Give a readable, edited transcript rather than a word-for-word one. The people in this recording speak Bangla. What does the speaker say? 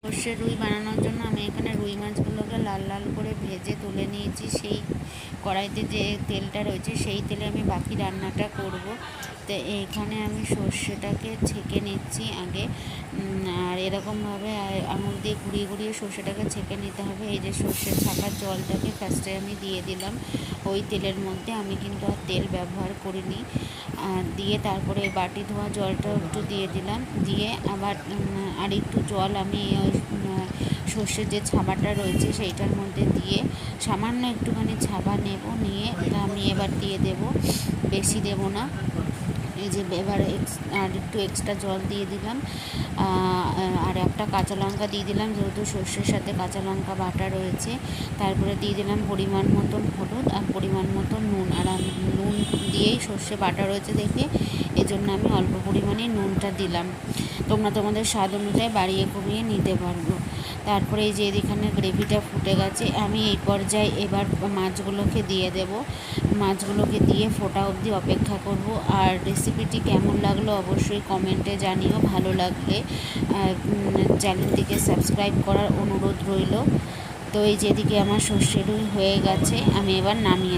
সর্ষে রুই বানানোর জন্য আমি এখানে রুই মাছগুলোকে লাল লাল করে ভেজে তুলে নিয়েছি। সেই কড়াইতে যে তেলটা রয়েছে সেই তেলে আমি বাকি রান্নাটা করব। তো এইখানে আমি সর্ষেটাকে ছেঁকে নিচ্ছি আগে, আর এরকমভাবে আঙুল দিয়ে ঘুরিয়ে ঘুরিয়ে সর্ষেটাকে ছেঁকে নিতে হবে। এই যে সর্ষের ছাঁকার জলটাকে ফার্স্টে আমি দিয়ে দিলাম ওই তেলের মধ্যে, আমি কিন্তু আর তেল ব্যবহার করিনি। দিয়ে তারপরে বাটি ধোয়া জলটা একটু দিয়ে দিলাম, দিয়ে আবার আর একটু জল আমি ওই সর্ষের যে ছাবাটা রয়েছে সেইটার মধ্যে দিয়ে সামান্য একটুখানি ছাবা নেব, নিয়ে আমি এবার দিয়ে দেব, বেশি দেব না। এই যে এবার আর একটু এক্সট্রা জল দিয়ে দিলাম, আর একটা কাঁচা লঙ্কা দিয়ে দিলাম, যেহেতু সর্ষের সাথে কাঁচা লঙ্কা বাটা রয়েছে। তারপরে দিয়ে দিলাম পরিমাণ মতন হলুদ আর পরিমাণ মতন নুন। আর আমি নুন দিয়েই সর্ষে বাটা রয়েছে দেখে এজন্য আমি অল্প পরিমাণে নুনটা দিলাম। তোমরা তোমাদের স্বাদ অনুযায়ী বাড়িয়ে কমিয়ে নিতে পারবো। তারপরে এই যে এখানে গ্রেভিটা ফুটে গেছে, আমি এই পর্যায়ে এবার মাছগুলোকে দিয়ে দেব। মাছগুলোকে দিয়ে ফোটা অবধি অপেক্ষা করব। আর রেসিপিটি কেমন লাগলো অবশ্যই কমেন্টে জানিও। ভালো লাগলে চ্যানেলটিকে সাবস্ক্রাইব করার অনুরোধ রইল। তো এই যেদিকে আমার সর্ষে রুই হয়ে গেছে, আমি এবার নামিয়ে